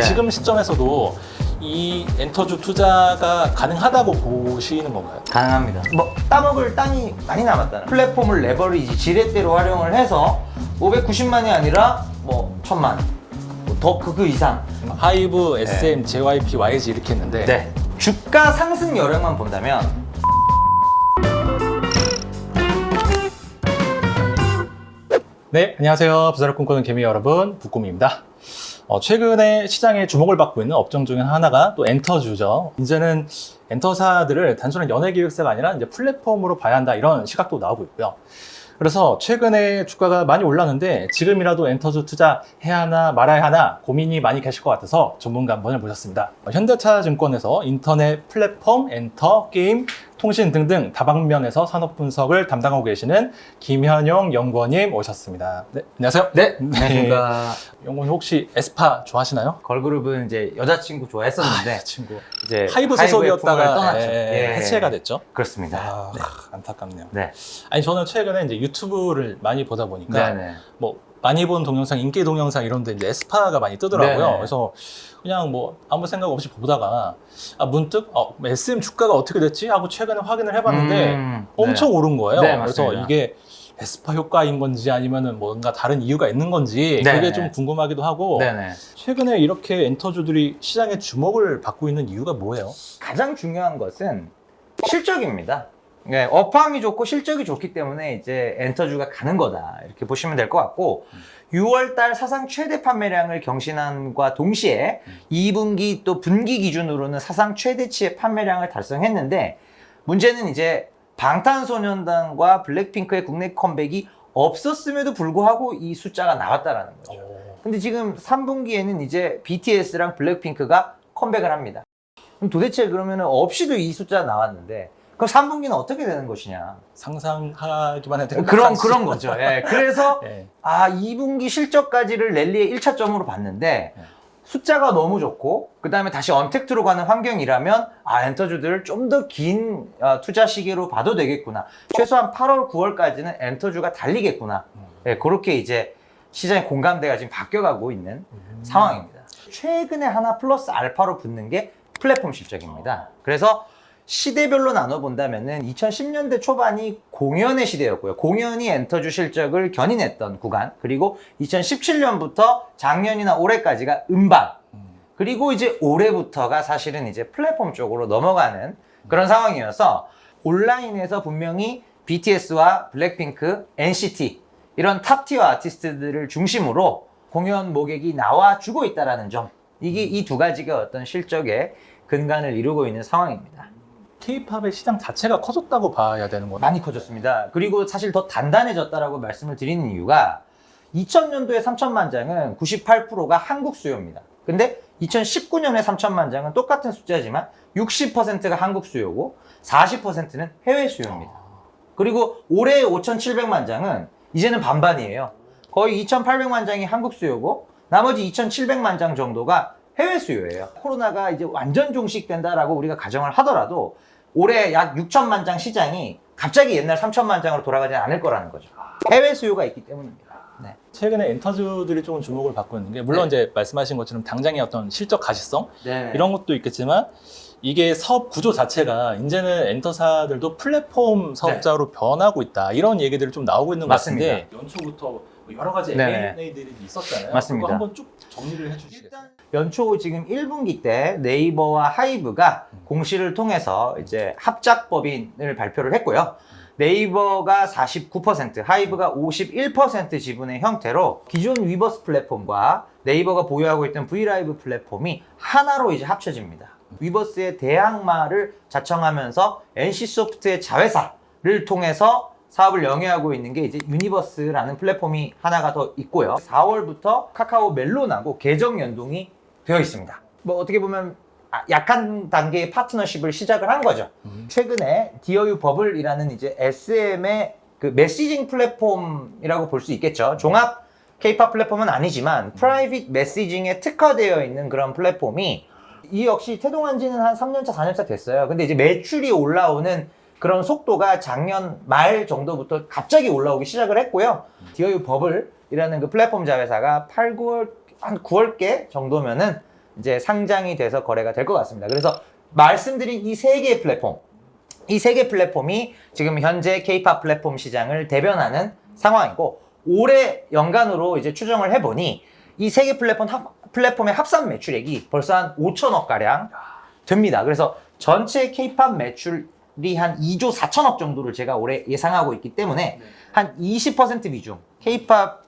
지금 시점에서도 이 엔터주 투자가 가능하다고 보시는 건가요? 가능합니다. 뭐 따먹을 땅이 많이 남았다는 플랫폼을 레버리지 지렛대로 활용을 해서 590만이 아니라 뭐 1000만 더 그 이상. 하이브, SM, JYP, YG 이렇게 했는데 네. 주가 상승 여력만 본다면 네, 안녕하세요. 부자를 꿈꾸는 개미 여러분, 북꿈입니다. 최근에 시장에 주목을 받고 있는 업종 중에 하나가 또 엔터주죠. 이제는 엔터사들을 단순한 연예기획사가 아니라 이제 플랫폼으로 봐야 한다, 이런 시각도 나오고 있고요. 그래서 최근에 주가가 많이 올랐는데 지금이라도 엔터주 투자해야 하나 말아야 하나 고민이 많이 계실 것 같아서 전문가 한 분을 모셨습니다. 현대차증권에서 인터넷 플랫폼, 엔터, 게임, 통신 등등 다방면에서 산업 분석을 담당하고 계시는 김현용 연구원님 오셨습니다. 네, 안녕하세요. 네. 안녕하십니까. 연구원님 혹시 에스파 좋아하시나요? 걸그룹은 이제 여자친구 좋아했었는데 친구. 이제 하이브 소속이었다가 떠났죠. 해체가 됐죠. 그렇습니다. 아, 네. 안타깝네요. 네. 아니 저는 최근에 이제 유튜브를 많이 보다 보니까 네네. 뭐 많이 본 동영상, 인기 동영상 이런데 이제 에스파가 많이 뜨더라고요. 네네. 그래서 그냥 뭐 아무 생각 없이 보다가 문득 SM 주가가 어떻게 됐지 하고 최근에 확인을 해봤는데 엄청 오른 거예요. 네, 그래서 맞습니다. 이게 에스파 효과인 건지 아니면은 뭔가 다른 이유가 있는 건지 네네. 그게 좀 궁금하기도 하고 네네. 최근에 이렇게 엔터주들이 시장에 주목을 받고 있는 이유가 뭐예요? 가장 중요한 것은 실적입니다. 네, 업황이 좋고 실적이 좋기 때문에 이제 엔터주가 가는 거다, 이렇게 보시면 될 것 같고 6월달 사상 최대 판매량을 경신함과 동시에 2분기 또 분기 기준으로는 사상 최대치의 판매량을 달성했는데 문제는 이제 방탄소년단과 블랙핑크의 국내 컴백이 없었음에도 불구하고 이 숫자가 나왔다라는 거죠. 근데 지금 3분기에는 이제 BTS랑 블랙핑크가 컴백을 합니다. 그럼 도대체 그러면 없이도 이 숫자가 나왔는데 그럼 3분기는 어떻게 되는 것이냐? 상상하기만 해도 그런 거죠. 예. 그래서 예. 2분기 실적까지를 랠리의 1차점으로 봤는데 숫자가 너무 좋고 그 다음에 다시 언택트로 가는 환경이라면 엔터주들을 좀 더 긴 투자 시기로 봐도 되겠구나. 최소한 8월, 9월까지는 엔터주가 달리겠구나. 예, 그렇게 이제 시장의 공감대가 지금 바뀌어가고 있는 상황입니다. 최근에 하나 플러스 알파로 붙는 게 플랫폼 실적입니다. 그래서 시대별로 나눠본다면은 2010년대 초반이 공연의 시대였고요. 공연이 엔터주 실적을 견인했던 구간. 그리고 2017년부터 작년이나 올해까지가 음반. 그리고 이제 올해부터가 사실은 이제 플랫폼 쪽으로 넘어가는 그런 상황이어서 온라인에서 분명히 BTS와 블랙핑크, NCT 이런 탑티어 아티스트들을 중심으로 공연 모객이 나와주고 있다는 점. 이게 이 두 가지가 어떤 실적의 근간을 이루고 있는 상황입니다. K-팝의 시장 자체가 커졌다고 봐야 되는 거죠. 많이 커졌습니다. 그리고 사실 더 단단해졌다라고 말씀을 드리는 이유가 2000년도에 3천만 장은 98%가 한국 수요입니다. 근데 2019년에 3천만 장은 똑같은 숫자지만 60%가 한국 수요고 40%는 해외 수요입니다. 그리고 올해 5,700만 장은 이제는 반반이에요. 거의 2,800만 장이 한국 수요고 나머지 2,700만 장 정도가 해외 수요예요. 코로나가 이제 완전 종식된다라고 우리가 가정을 하더라도 올해 약 6천만 장 시장이 갑자기 옛날 3천만 장으로 돌아가지 않을 거라는 거죠. 해외 수요가 있기 때문입니다. 네. 최근에 엔터주들이 조금 주목을 받고 있는 게 물론 이제 말씀하신 것처럼 당장의 어떤 실적 가시성 네. 이런 것도 있겠지만 이게 사업 구조 자체가 이제는 엔터사들도 플랫폼 사업자로 변하고 있다, 이런 얘기들이 좀 나오고 있는 것 맞습니다. 같은데 연초부터 여러 가지 네네. M&A들이 있었잖아요. 맞습니다. 그거 한번 쭉 정리를 해주시겠어요? 연초 지금 1분기 때 네이버와 하이브가 공시를 통해서 이제 합작 법인을 발표를 했고요. 네이버가 49%, 하이브가 51% 지분의 형태로 기존 위버스 플랫폼과 네이버가 보유하고 있던 브이라이브 플랫폼이 하나로 이제 합쳐집니다. 위버스의 대항마를 자청하면서 NC소프트의 자회사를 통해서 사업을 영위하고 있는 게 이제 유니버스라는 플랫폼이 하나가 더 있고요. 4월부터 카카오 멜론하고 계정 연동이 되어 있습니다. 뭐 어떻게 보면 약한 단계의 파트너십을 시작을 한 거죠. 최근에 디어유 버블이라는 이제 SM의 그 메시징 플랫폼이라고 볼 수 있겠죠. 종합 K-팝 플랫폼은 아니지만 프라이빗 메시징에 특화되어 있는 그런 플랫폼이 이 역시 태동한 지는 한 3년차, 4년차 됐어요. 근데 이제 매출이 올라오는 그런 속도가 작년 말 정도부터 갑자기 올라오기 시작을 했고요. 디어유 버블이라는 그 플랫폼 자회사가 8, 9월, 한 9월께 정도면은 이제 상장이 돼서 거래가 될 것 같습니다. 그래서 말씀드린 이 세 개의 플랫폼, 이 세 개 플랫폼이 지금 현재 K-팝 플랫폼 시장을 대변하는 상황이고, 올해 연간으로 이제 추정을 해보니 이 세 개 플랫폼의 합산 매출액이 벌써 한 5천억 가량 됩니다. 그래서 전체 K-팝 매출이 한 2조 4천억 정도를 제가 올해 예상하고 있기 때문에 한 20% 비중 K-팝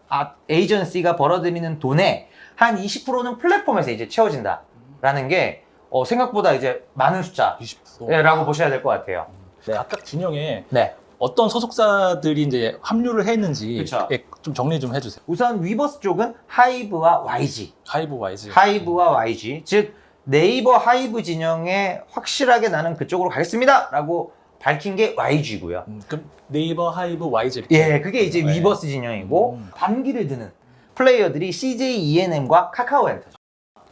에이전시가 벌어들이는 돈의 한 20%는 플랫폼에서 이제 채워진다라는 게 생각보다 이제 많은 20%. 숫자라고 보셔야 될 것 같아요. 각각 진영에 네. 어떤 소속사들이 이제 합류를 했는지 그쵸. 좀 정리 좀 해주세요. 우선 위버스 쪽은 하이브와 YG, 하이브 YG. 하이브와 YG, 즉 네이버 하이브 진영에 확실하게 나는 그쪽으로 가겠습니다 라고 밝힌 게 YG고요. 그럼 네이버 하이브 YG 이렇게. 예, 그게 이제 네. 위버스 진영이고, 반기를 드는 플레이어들이 CJ ENM과 카카오 엔터죠.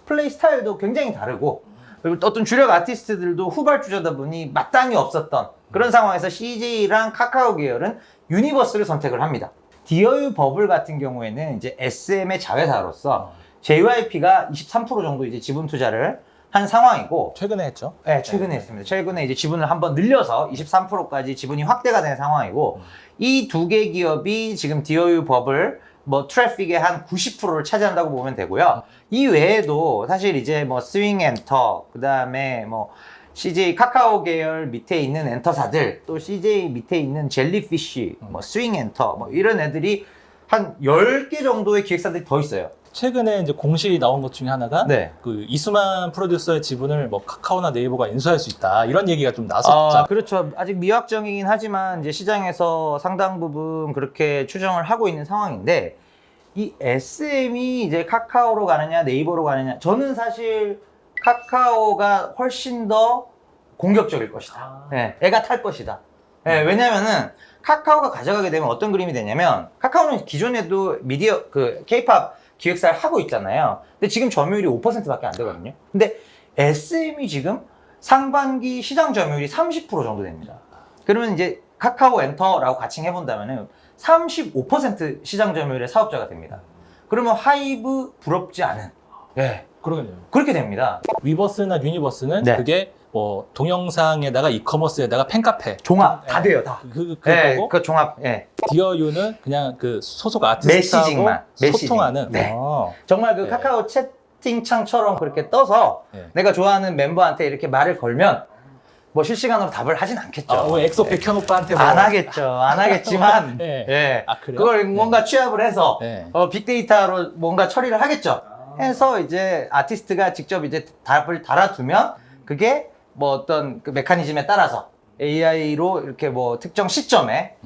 플레이 스타일도 굉장히 다르고, 그리고 어떤 주력 아티스트들도 후발주자다 보니 마땅히 없었던 그런 상황에서 CJ랑 카카오 계열은 유니버스를 선택을 합니다. 디어유 버블 같은 경우에는 이제 SM의 자회사로서 JYP가 23% 정도 이제 지분 투자를 한 상황이고, 최근에 했죠. 네, 최근에 했습니다. 최근에 이제 지분을 한번 늘려서 23%까지 지분이 확대가 된 상황이고, 이 두 개 기업이 지금 디어유 버블 뭐 트래픽의 한 90%를 차지한다고 보면 되고요. 이 외에도 사실 이제 뭐 스윙 엔터, 그다음에 뭐 CJ 카카오 계열 밑에 있는 엔터사들, 또 CJ 밑에 있는 젤리피쉬, 뭐 스윙 엔터, 뭐 이런 애들이 한 10개 정도의 기획사들이 더 있어요. 최근에 이제 공시 나온 것 중에 하나가 네. 그 이수만 프로듀서의 지분을 뭐 카카오나 네이버가 인수할 수 있다 이런 얘기가 좀 나섰죠. 그렇죠. 아직 미확정이긴 하지만 이제 시장에서 상당 부분 그렇게 추정을 하고 있는 상황인데, 이 SM이 이제 카카오로 가느냐 네이버로 가느냐, 저는 사실 카카오가 훨씬 더 공격적일 것이다. 네, 애가 탈 것이다. 네, 왜냐면은 카카오가 가져가게 되면 어떤 그림이 되냐면, 카카오는 기존에도 미디어 그 K-팝 기획사를 하고 있잖아요. 근데 지금 점유율이 5%밖에 안 되거든요. 근데 SM이 지금 상반기 시장 점유율이 30% 정도 됩니다. 그러면 이제 카카오 엔터라고 같이 해본다면은 35% 시장 점유율의 사업자가 됩니다. 그러면 하이브 부럽지 않은. 예. 그러겠네요. 그렇게 됩니다. 위버스나 유니버스는 네. 그게 뭐 동영상에다가 이커머스에다가 팬카페 종합 다 돼요, 다. 그 예, 거고, 그 종합. 예. 디어유는 그냥 그 소속 아티스트하고 메시징만, 메시징. 소통하는. 네. 아. 정말 그 네. 카카오 채팅창처럼 그렇게 떠서 네. 내가 좋아하는 멤버한테 이렇게 말을 걸면 뭐 실시간으로 답을 하진 않겠죠. 뭐 엑소 백현 오빠한테 뭐. 안 하겠죠. 안 하겠지만, 네. 예. 아, 그래요? 그걸 네. 뭔가 취합을 해서 네. 빅데이터로 뭔가 처리를 하겠죠. 해서 이제 아티스트가 직접 이제 답을 달아두면, 그게 뭐 어떤 그 메커니즘에 따라서 AI로 이렇게 뭐 특정 시점에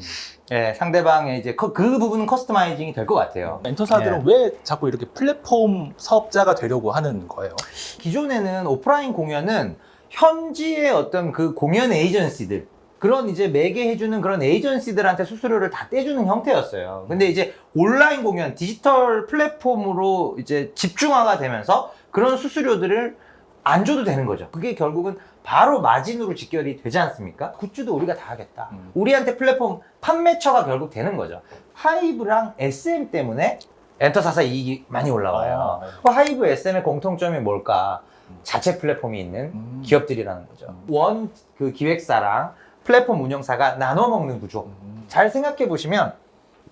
예, 상대방의 이제 그 부분은 커스터마이징이 될 것 같아요. 엔터사들은 왜 자꾸 이렇게 플랫폼 사업자가 되려고 하는 거예요? 기존에는 오프라인 공연은 현지의 어떤 그 공연 에이전시들, 그런 이제 매개해주는 그런 에이전시들한테 수수료를 다 떼주는 형태였어요. 근데 이제 온라인 공연, 디지털 플랫폼으로 이제 집중화가 되면서 그런 수수료들을 안 줘도 되는 거죠. 그게 결국은 바로 마진으로 직결이 되지 않습니까? 굿즈도 우리가 다 하겠다. 우리한테 플랫폼 판매처가 결국 되는 거죠. 하이브랑 SM 때문에 엔터사사 이익이 많이 올라와요. 하이브 SM의 공통점이 뭘까? 자체 플랫폼이 있는 기업들이라는 거죠. 원 그 기획사랑 플랫폼 운영사가 나눠 먹는 구조. 잘 생각해 보시면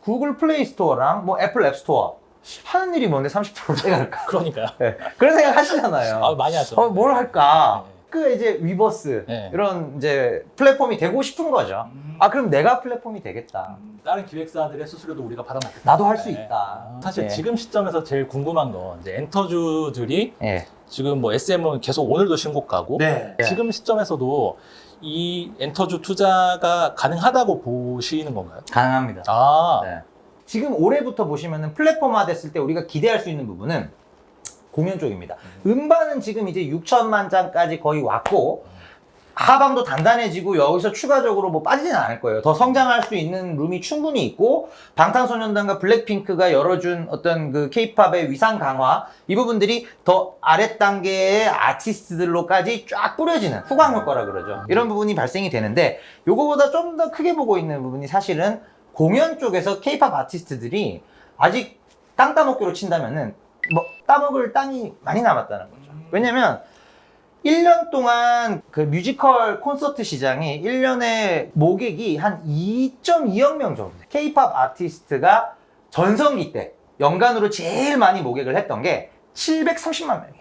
구글 플레이 스토어랑 뭐 애플 앱 스토어 하는 일이 뭔데 30%를 떼갈까? 그러니까요. 네. 그런 생각 하시잖아요. 아, 많이 하죠. 뭘 할까? 네. 그 이제 위버스 네. 이런 이제 플랫폼이 되고 싶은 거죠. 그럼 내가 플랫폼이 되겠다. 다른 기획사들의 수수료도 우리가 받아먹겠다. 나도 할 수 네. 있다. 사실 네. 지금 시점에서 제일 궁금한 건 이제 엔터주들이 예. 지금 뭐 SM은 계속 오늘도 신고 가고 네. 지금 시점에서도 이 엔터주 투자가 가능하다고 보시는 건가요? 가능합니다. 아, 네. 지금 올해부터 보시면은 플랫폼화 됐을 때 우리가 기대할 수 있는 부분은 공연 쪽입니다. 음반은 지금 이제 6천만 장까지 거의 왔고, 하방도 단단해지고 여기서 추가적으로 뭐 빠지진 않을 거예요. 더 성장할 수 있는 룸이 충분히 있고, 방탄소년단과 블랙핑크가 열어준 어떤 그 케이팝의 위상 강화, 이 부분들이 더 아랫 단계의 아티스트들로까지 쫙 뿌려지는 후광 효과라 그러죠. 이런 부분이 발생이 되는데, 요거보다 좀 더 크게 보고 있는 부분이 사실은 공연 쪽에서 케이팝 아티스트들이 아직 땅 따먹기로 친다면은 뭐 따먹을 땅이 많이 남았다는 거죠. 왜냐면 1년 동안 그 뮤지컬 콘서트 시장이 1년에 모객이 한 2.2억 명 정도. K-팝 아티스트가 전성기 때 연간으로 제일 많이 모객을 했던 게 730만 명이에요.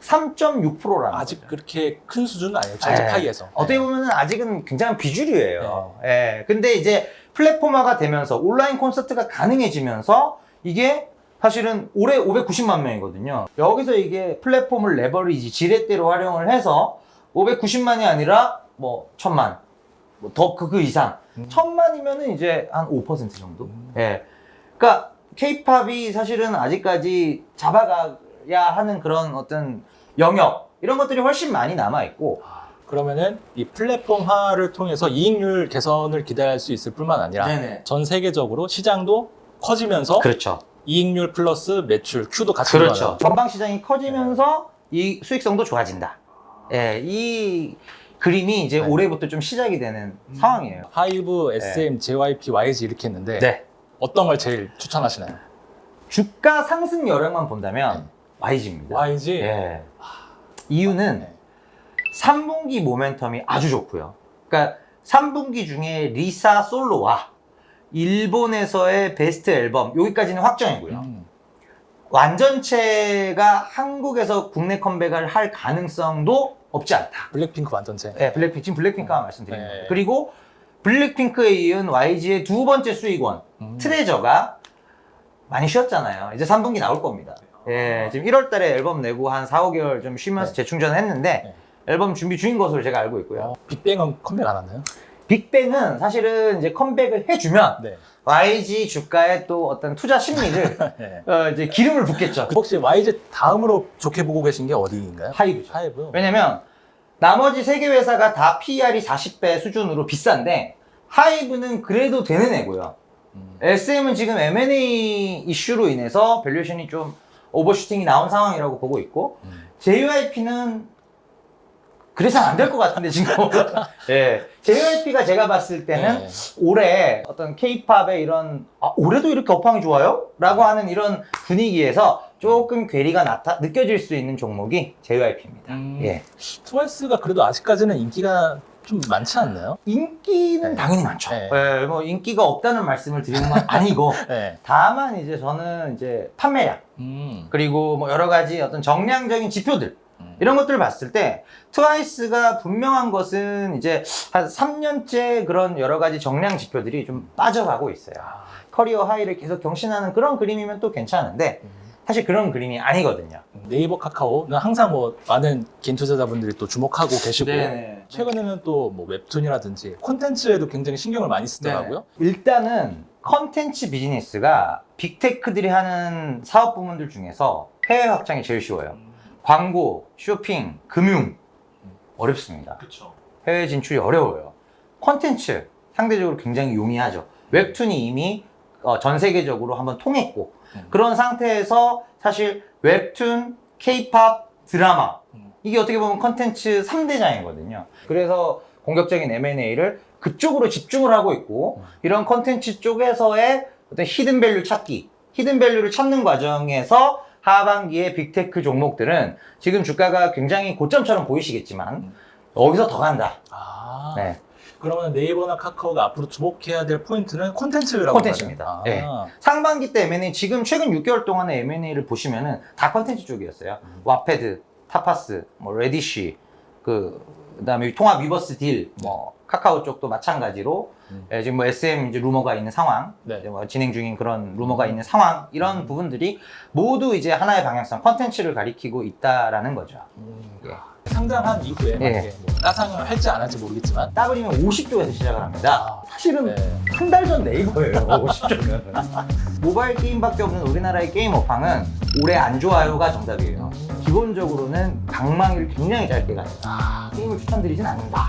3.6%라는 아직 거죠. 그렇게 큰 수준은 아니에요. 전체 네. 파이에서. 어떻게 보면 아직은 굉장히 비주류예요. 예. 근데 이제 플랫폼화가 되면서 온라인 콘서트가 가능해지면서 이게 사실은 올해 590만 명이거든요. 여기서 이게 플랫폼을 레버리지 지렛대로 활용을 해서 590만이 아니라 뭐 1000만, 뭐 더 그 이상. 1000만이면은 이제 한 5% 정도. 예. 그러니까 K-팝이 사실은 아직까지 잡아가야 하는 그런 어떤 영역 이런 것들이 훨씬 많이 남아 있고. 그러면은 이 플랫폼화를 통해서 이익률 개선을 기대할 수 있을 뿐만 아니라 네네. 전 세계적으로 시장도 커지면서 그렇죠. 이익률 플러스 매출, Q도 같이 그렇죠. 늘어나는. 전방 시장이 커지면서 이 수익성도 좋아진다. 예, 이 그림이 이제 네. 올해부터 좀 시작이 되는 상황이에요. 하이브, SM, JYP, YG 이렇게 했는데 네. 어떤 걸 제일 추천하시나요? 주가 상승 여력만 본다면 YG입니다. YG? 예. 이유는 네. 3분기 모멘텀이 아주 좋고요. 그러니까 3분기 중에 리사 솔로와 일본에서의 베스트 앨범 여기까지는 확정이고요. 완전체가 한국에서 국내 컴백을 할 가능성도 없지 않다. 블랙핑크 완전체. 네, 블랙핑크, 지금 블랙핑크가 말씀드린 네. 거예요. 그리고 블랙핑크에 이은 YG의 두 번째 수익원, 트레저가 많이 쉬었잖아요. 이제 3분기 나올 겁니다. 예, 지금 1월 달에 앨범 내고 한 4, 5개월 좀 쉬면서 네. 재충전을 했는데 네. 앨범 준비 중인 것으로 제가 알고 있고요. 빅뱅은 컴백 안 왔나요? 빅뱅은 사실은 이제 컴백을 해주면 네. YG 주가의 또 어떤 투자 심리를 네. 이제 기름을 붓겠죠. 혹시 YG 다음으로 좋게 보고 계신 게 어디인가요? 하이브죠. 하이브. 왜냐면 나머지 세 개 회사가 다 PER이 40배 수준으로 비싼데 하이브는 그래도 되는 애고요. SM은 지금 M&A 이슈로 인해서 밸류에이션이 좀 오버슈팅이 나온 상황이라고 보고 있고 JYP는 그래서 안 될 것 같은데 지금. 예. JYP가 제가 봤을 때는 네. 올해 어떤 K-팝의 이런 올해도 이렇게 업황이 좋아요? 라고 하는 이런 분위기에서 조금 괴리가 느껴질 수 있는 종목이 JYP입니다. 예. 트와이스가 그래도 아직까지는 인기가 좀 많지 않나요? 인기는 네. 당연히 많죠. 네. 예, 뭐 인기가 없다는 말씀을 드리는 건 아니고 네. 다만 이제 저는 이제 판매량 그리고 뭐 여러 가지 어떤 정량적인 지표들 이런 것들을 봤을 때 트와이스가 분명한 것은 이제 한 3년째 그런 여러 가지 정량 지표들이 좀 빠져가고 있어요. 커리어 하이를 계속 경신하는 그런 그림이면 또 괜찮은데 사실 그런 그림이 아니거든요. 네이버 카카오는 항상 뭐 많은 개인 투자자분들이 또 주목하고 계시고 네네. 최근에는 또 뭐 웹툰이라든지 콘텐츠에도 굉장히 신경을 많이 쓰더라고요. 일단은 컨텐츠 비즈니스가 빅테크들이 하는 사업 부문들 중에서 해외 확장이 제일 쉬워요. 광고, 쇼핑, 금융 어렵습니다. 그렇죠. 해외 진출이 어려워요. 컨텐츠 상대적으로 굉장히 용이하죠. 웹툰이 이미 전 세계적으로 한번 통했고 그런 상태에서 사실 웹툰, K-팝, 드라마 이게 어떻게 보면 컨텐츠 3대장이거든요. 그래서 공격적인 M&A를 그쪽으로 집중을 하고 있고 이런 컨텐츠 쪽에서의 어떤 히든밸류 찾기, 히든밸류를 찾는 과정에서 하반기에 빅테크 종목들은 지금 주가가 굉장히 고점처럼 보이시겠지만 여기서 더 간다. 네. 그러면 네이버나 카카오가 앞으로 주목해야 될 포인트는 콘텐츠라고 콘텐츠입니다. 네. 네. 상반기 때 M&A, 지금 최근 6개월 동안의 M&A를 보시면은 다 콘텐츠 쪽이었어요. 와패드, 타파스, 뭐 레디쉬, 그다음에 통합 위버스 딜, 뭐 카카오 쪽도 마찬가지로 지금 뭐 SM 이제 루머가 있는 상황, 네. 이제 뭐 진행 중인 그런 루머가 있는 상황 이런 부분들이 모두 이제 하나의 방향성 콘텐츠를 가리키고 있다라는 거죠. 예. 상장한 이후에 예. 만약에 뭐 따상을 할지 안 할지 모르겠지만 따블이면 50조에서 시작을 합니다. 사실은 네. 한 달 전 네이버예요. 50조면. 모바일 게임밖에 없는 우리나라의 게임 업황은 올해 안 좋아요가 정답이에요. 기본적으로는 방망이를 굉장히 짧게 갑니다. 게임을 추천드리진 않는다.